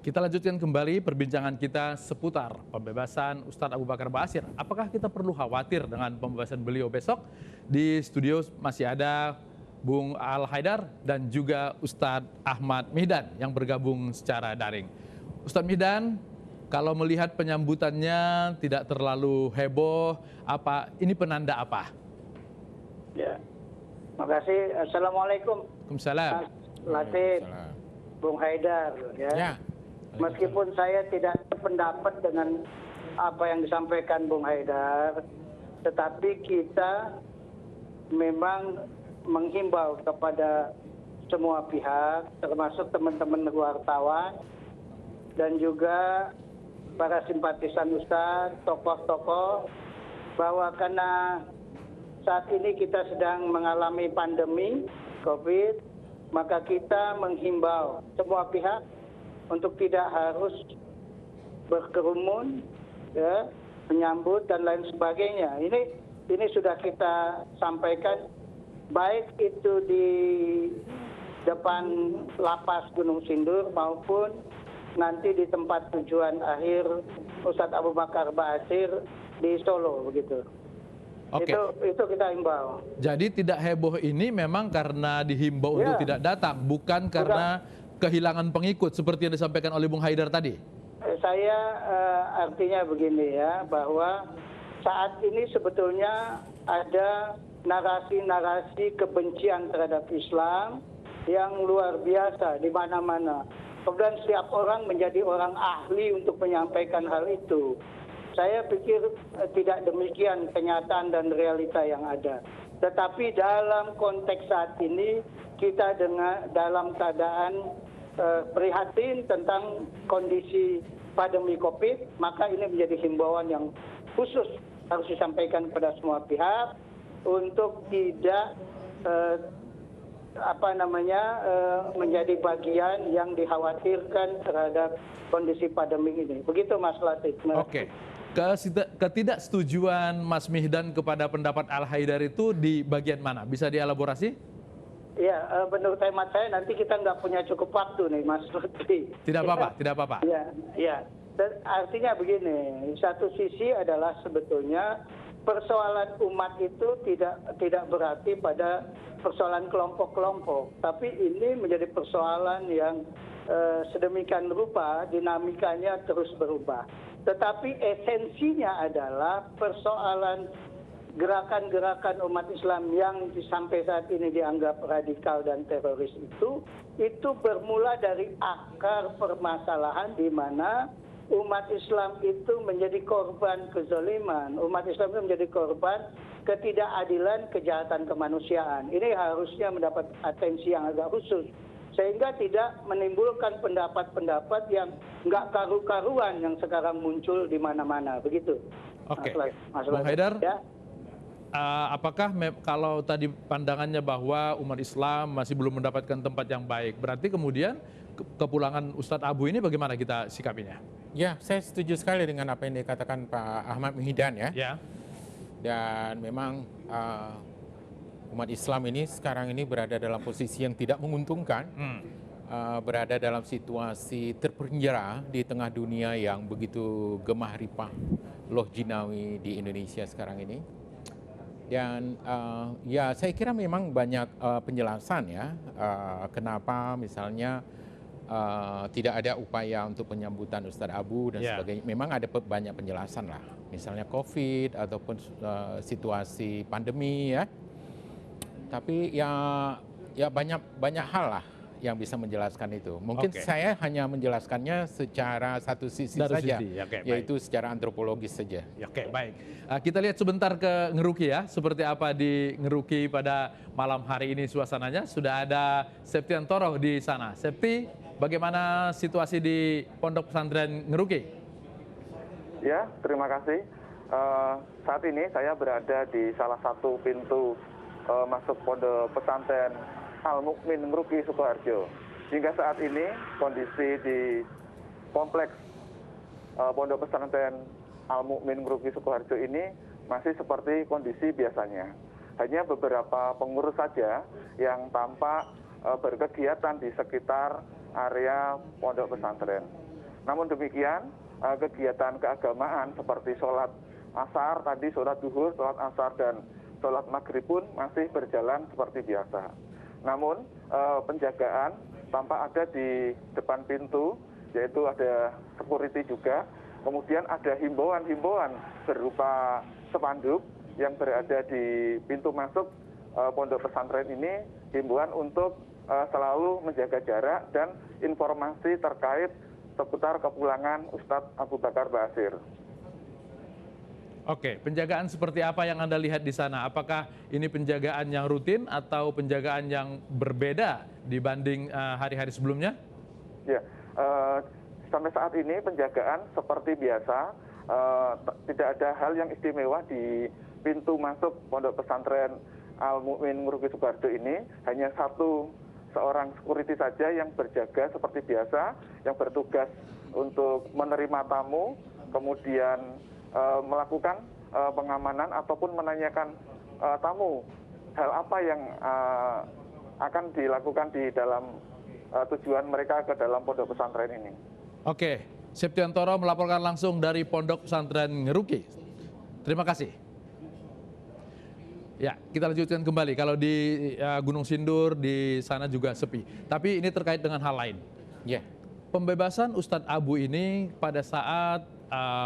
Kita lanjutkan kembali perbincangan kita seputar pembebasan Ustadz Abu Bakar Ba'asyir. Apakah kita perlu khawatir dengan pembebasan beliau besok? Di studio masih ada Bung Al Haidar dan juga Ustadz Ahmad Mihdan yang bergabung secara daring. Ustadz Mihdan, kalau melihat penyambutannya tidak terlalu heboh, ini penanda apa? Ya, makasih. Assalamualaikum. Waalaikumsalam. Mas Latif, Bung Haidar. Ya. Meskipun saya tidak sependapat dengan apa yang disampaikan Bung Haidar, tetapi kita memang menghimbau kepada semua pihak, termasuk teman-teman wartawan dan juga para simpatisan Ustadz, tokoh-tokoh, bahwa karena saat ini kita sedang mengalami pandemi COVID, maka kita menghimbau semua pihak untuk tidak harus berkerumun, ya, menyambut dan lain sebagainya. Ini sudah kita sampaikan, baik itu di depan lapas Gunung Sindur maupun nanti di tempat tujuan akhir Ustadz Abu Bakar Ba'asyir di Solo, begitu. Oke. Itu kita himbau. Jadi tidak heboh ini memang karena dihimbau untuk tidak datang, bukan karena kehilangan pengikut seperti yang disampaikan oleh Bung Haidar tadi. Saya artinya begini ya, bahwa saat ini sebetulnya ada narasi-narasi kebencian terhadap Islam yang luar biasa di mana-mana. Kemudian setiap orang menjadi orang ahli untuk menyampaikan hal itu. Saya pikir tidak demikian kenyataan dan realita yang ada. Tetapi dalam konteks saat ini kita dalam keadaan prihatin tentang kondisi pandemi COVID, maka ini menjadi himbauan yang khusus harus disampaikan kepada semua pihak untuk tidak menjadi bagian yang dikhawatirkan terhadap kondisi pandemi ini. Begitu Mas Latif. Oke. Ketidaksetujuan Mas Mihdan kepada pendapat Al Haidar itu di bagian mana? Bisa dielaborasi? Ya, menurut hemat saya nanti kita nggak punya cukup waktu nih, Mas Lutfi. Tidak apa-apa, tidak apa-apa. Ya. Artinya begini, satu sisi adalah sebetulnya persoalan umat itu tidak berarti pada persoalan kelompok-kelompok, tapi ini menjadi persoalan yang sedemikian rupa dinamikanya terus berubah. Tetapi esensinya adalah persoalan gerakan-gerakan umat Islam yang sampai saat ini dianggap radikal dan teroris itu bermula dari akar permasalahan di mana umat Islam itu menjadi korban kezaliman, umat Islam itu menjadi korban ketidakadilan, kejahatan kemanusiaan. Ini harusnya mendapat atensi yang agak khusus, sehingga tidak menimbulkan pendapat-pendapat yang nggak karu-karuan yang sekarang muncul di mana-mana, begitu. Oke, Bung Haidar. Ya. Apakah kalau tadi pandangannya bahwa umat Islam masih belum mendapatkan tempat yang baik, berarti kemudian kepulangan Ustadz Abu ini bagaimana kita sikapinya? Ya, saya setuju sekali dengan apa yang dikatakan Pak Ahmad Mihdan ya. Dan memang umat Islam ini sekarang ini berada dalam posisi yang tidak menguntungkan, berada dalam situasi terpenjara di tengah dunia yang begitu gemah ripah loh jinawi di Indonesia sekarang ini. Dan ya saya kira memang banyak penjelasan ya, kenapa misalnya tidak ada upaya untuk penyambutan Ustadz Abu dan sebagainya. Memang ada banyak penjelasan lah, misalnya COVID ataupun situasi pandemi ya. Tapi ya banyak hal lah yang bisa menjelaskan itu. Mungkin saya hanya menjelaskannya secara satu sisi saja, yaitu secara antropologis saja. Oke, baik. Kita lihat sebentar ke Ngeruki ya, seperti apa di Ngeruki pada malam hari ini suasananya. Sudah ada Septian Toroh di sana. Septi, bagaimana situasi di Pondok Pesantren Ngeruki? Ya, terima kasih. Saat ini saya berada di salah satu pintu masuk Pondok Pesantren Al-Mukmin Ngeruki Sukoharjo. Hingga saat ini kondisi di kompleks Pondok Pesantren Al-Mukmin Ngeruki Sukoharjo ini masih seperti kondisi biasanya. Hanya beberapa pengurus saja yang tampak berkegiatan di sekitar area pondok pesantren. Namun demikian, kegiatan keagamaan seperti sholat asar tadi, sholat duhur, sholat asar, dan sholat maghrib pun masih berjalan seperti biasa. Namun penjagaan tampak ada di depan pintu, yaitu ada security juga. Kemudian ada himbauan-himbauan berupa spanduk yang berada di pintu masuk pondok pesantren ini, himbauan untuk selalu menjaga jarak dan informasi terkait seputar kepulangan Ustadz Abu Bakar Ba'asyir. Oke, penjagaan seperti apa yang Anda lihat di sana? Apakah ini penjagaan yang rutin atau penjagaan yang berbeda dibanding hari-hari sebelumnya? Ya, sampai saat ini penjagaan seperti biasa, tidak ada hal yang istimewa di pintu masuk pondok pesantren Al-Mu'min Nguruki Sukoharjo ini. Hanya seorang security saja yang berjaga seperti biasa, yang bertugas untuk menerima tamu, kemudian melakukan pengamanan ataupun menanyakan tamu hal apa yang akan dilakukan di dalam tujuan mereka ke dalam pondok pesantren ini. Oke, Septiantoro melaporkan langsung dari Pondok Pesantren Ngeruki. Terima kasih. Ya, kita lanjutkan kembali. Kalau di Gunung Sindur, di sana juga sepi. Tapi ini terkait dengan hal lain. Ya. Pembebasan Ustadz Abu ini pada saat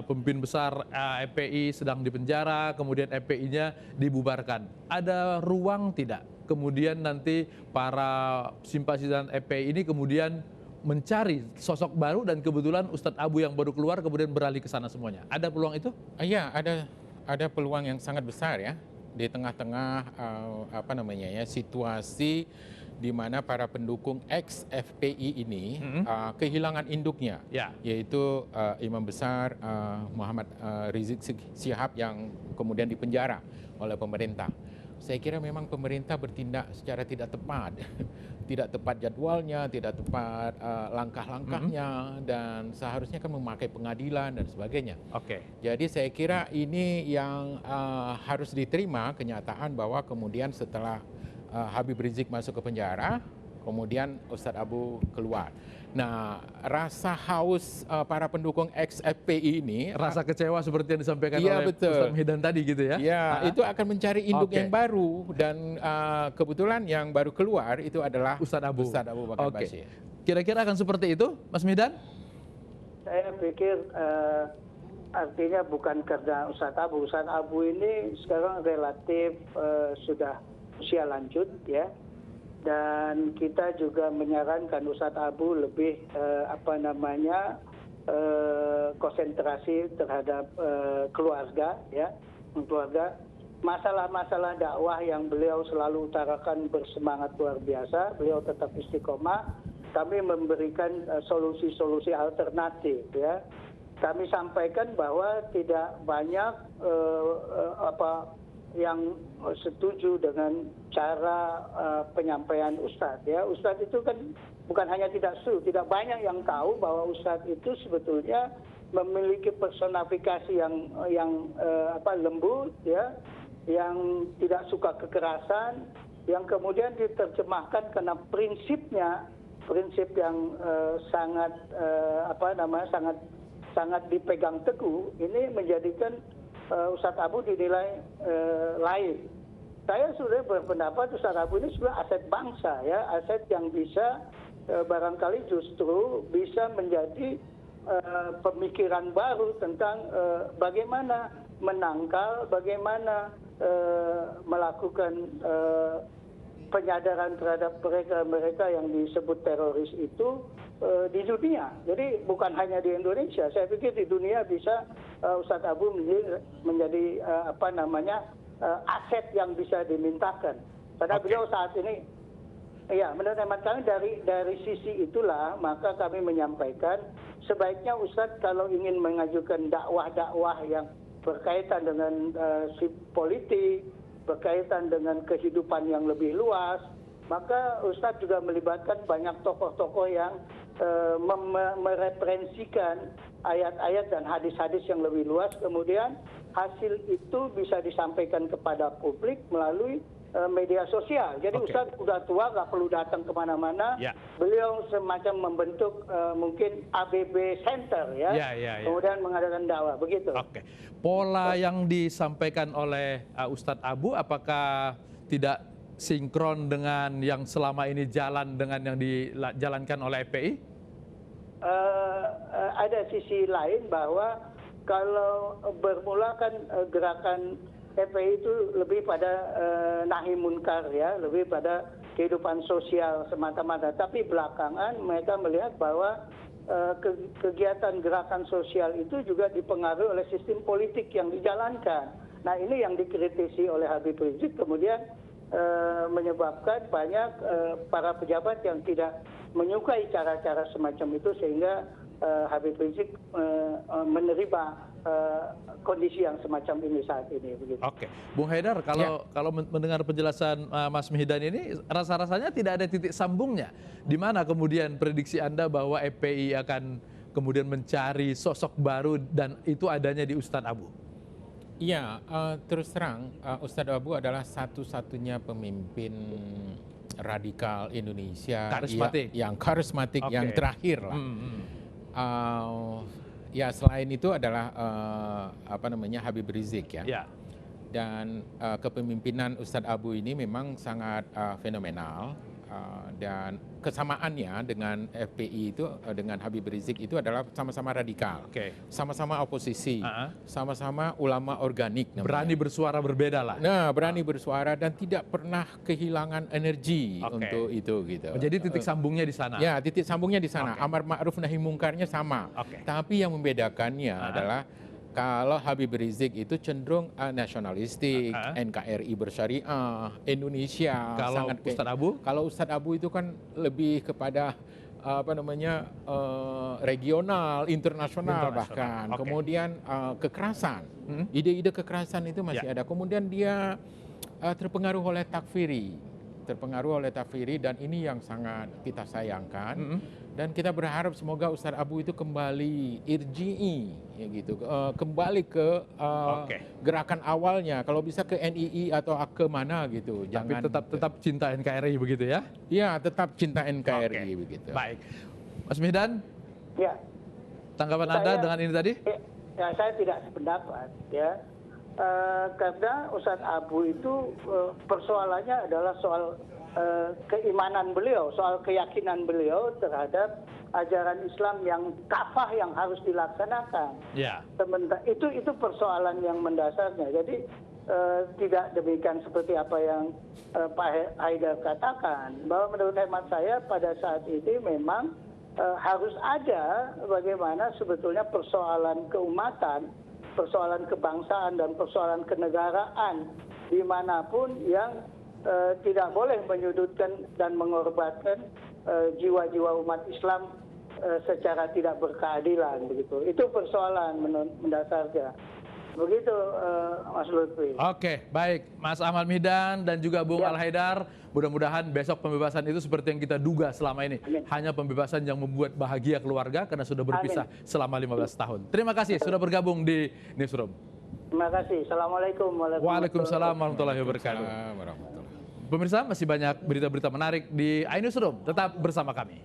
pemimpin besar FPI sedang dipenjara, kemudian FPI-nya dibubarkan. Ada ruang tidak? Kemudian nanti para simpatisan FPI ini kemudian mencari sosok baru dan kebetulan Ustadz Abu yang baru keluar kemudian beralih ke sana semuanya. Ada peluang itu? Iya, ada peluang yang sangat besar ya di tengah-tengah situasi di mana para pendukung ex FPI ini kehilangan induknya, yaitu Imam Besar Muhammad Rizik Syihab yang kemudian dipenjara oleh pemerintah. Saya kira memang pemerintah bertindak secara tidak tepat, tidak tepat jadwalnya, tidak tepat langkah-langkahnya, dan seharusnya kan memakai pengadilan dan sebagainya. Oke. Jadi saya kira ini yang harus diterima kenyataan bahwa kemudian setelah Habib Rizik masuk ke penjara, kemudian Ustadz Abu keluar. Nah, rasa haus para pendukung ex-FPI ini, rasa kecewa seperti yang disampaikan oleh Ustadz Mihdan tadi gitu ya? Ya, itu akan mencari induk yang baru, dan kebetulan yang baru keluar itu adalah Ustadz Abu Bakar Ba'asyir. Kira-kira akan seperti itu, Mas Mihdan? Saya pikir artinya bukan karena Ustadz Abu. Ustadz Abu ini sekarang relatif sudah usia lanjut ya. Dan kita juga menyarankan Ustadz Abu lebih konsentrasi terhadap keluarga ya, keluarga. Masalah-masalah dakwah yang beliau selalu utarakan bersemangat luar biasa, beliau tetap istiqomah. Kami memberikan solusi-solusi alternatif ya. Kami sampaikan bahwa tidak banyak yang setuju dengan cara penyampaian Ustadz ya. Ustadz itu kan bukan hanya tidak setuju, tidak banyak yang tahu bahwa Ustadz itu sebetulnya memiliki personifikasi yang lembut ya, yang tidak suka kekerasan, yang kemudian diterjemahkan karena prinsip yang sangat dipegang teguh. Ini menjadikan Ustadz Abu dinilai lain. Saya sudah berpendapat Ustadz Abu ini sebenarnya aset bangsa ya, aset yang bisa barangkali justru bisa menjadi pemikiran baru tentang bagaimana menangkal, bagaimana melakukan penyadaran terhadap mereka yang disebut teroris itu di dunia. Jadi bukan hanya di Indonesia. Saya pikir di dunia bisa Ustadz Abu menjadi aset yang bisa dimintakan. Karena beliau saat ini, ya menurut hemat kami dari sisi itulah maka kami menyampaikan sebaiknya Ustadz kalau ingin mengajukan dakwah-dakwah yang berkaitan dengan politik, berkaitan dengan kehidupan yang lebih luas, maka Ustadz juga melibatkan banyak tokoh-tokoh yang mereferensikan ayat-ayat dan hadis-hadis yang lebih luas, kemudian hasil itu bisa disampaikan kepada publik melalui media sosial. Jadi Ustadz udah tua, nggak perlu datang kemana-mana. Beliau semacam membentuk mungkin ABB Center ya. Kemudian mengadakan dakwah, begitu. Pola yang disampaikan oleh Ustadz Abu, apakah tidak sinkron dengan yang selama ini jalan dengan yang dijalankan oleh FPI? Ada sisi lain bahwa kalau bermula kan gerakan FPI itu lebih pada nahi munkar ya, lebih pada kehidupan sosial semata-mata. Tapi belakangan mereka melihat bahwa kegiatan gerakan sosial itu juga dipengaruhi oleh sistem politik yang dijalankan. Nah ini yang dikritisi oleh Habib Rizik, kemudian menyebabkan banyak para pejabat yang tidak menyukai cara-cara semacam itu, sehingga Habib Rizik menerima kondisi yang semacam ini saat ini. Begitu. Bung Haidar, kalau mendengar penjelasan Mas Mihdan ini, rasa-rasanya tidak ada titik sambungnya. Di mana kemudian prediksi Anda bahwa FPI akan kemudian mencari sosok baru dan itu adanya di Ustadz Abu? Iya, terus terang Ustadz Abu adalah satu-satunya pemimpin radikal Indonesia yang karismatik yang terakhir lah. Ya selain itu adalah Habib Rizik ya. Dan kepemimpinan Ustadz Abu ini memang sangat fenomenal, dan kesamaannya dengan FPI itu dengan Habib Rizik itu adalah sama-sama radikal, sama-sama oposisi, sama-sama ulama organik. Berani bersuara berbeda lah. Nah, berani bersuara dan tidak pernah kehilangan energi untuk itu gitu. Jadi titik sambungnya di sana. Ya, titik sambungnya di sana. Amar ma'ruf nahi mungkarnya sama. Tapi yang membedakannya adalah kalau Habib Rizik itu cenderung nasionalistik, NKRI bersyariah, Indonesia. Kalau Ustadz Abu? Kalau Ustadz Abu itu kan lebih kepada regional, internasional bahkan. Kemudian kekerasan, ide-ide kekerasan itu masih ada. Kemudian dia terpengaruh oleh takfiri, dan ini yang sangat kita sayangkan. Dan kita berharap semoga Ustadz Abu itu kembali irji'i, ya gitu, kembali ke gerakan awalnya. Kalau bisa ke NII atau ke mana gitu. Jangan tetap cinta NKRI begitu ya? Iya, tetap cinta NKRI begitu. Baik, Mas Mihdan. Ya. Tanggapan Anda dengan ini tadi? Ya, saya tidak sependapat ya. Karena Ustadz Abu itu persoalannya adalah soal keimanan beliau, soal keyakinan beliau terhadap ajaran Islam yang kafah yang harus dilaksanakan. Sementara itu persoalan yang mendasarnya. Jadi tidak demikian seperti apa yang Pak Haidar katakan, bahwa menurut hemat saya pada saat ini memang harus ada bagaimana sebetulnya persoalan keumatan, persoalan kebangsaan dan persoalan kenegaraan dimanapun yang tidak boleh menyudutkan dan mengorbankan jiwa-jiwa umat Islam secara tidak berkeadilan begitu. Itu persoalan mendasarnya. Begitu Mas Lutfi. Baik Mas Ahmad Mihdan dan juga Bung Al Haidar. Mudah-mudahan besok pembebasan itu seperti yang kita duga selama ini. Hanya pembebasan yang membuat bahagia keluarga karena sudah berpisah selama 15 tahun. Terima kasih sudah bergabung di Newsroom. Terima kasih. Assalamualaikum warahmatullahi wabarakatuh. Pemirsa, masih banyak berita-berita menarik di iNewsroom. Tetap bersama kami.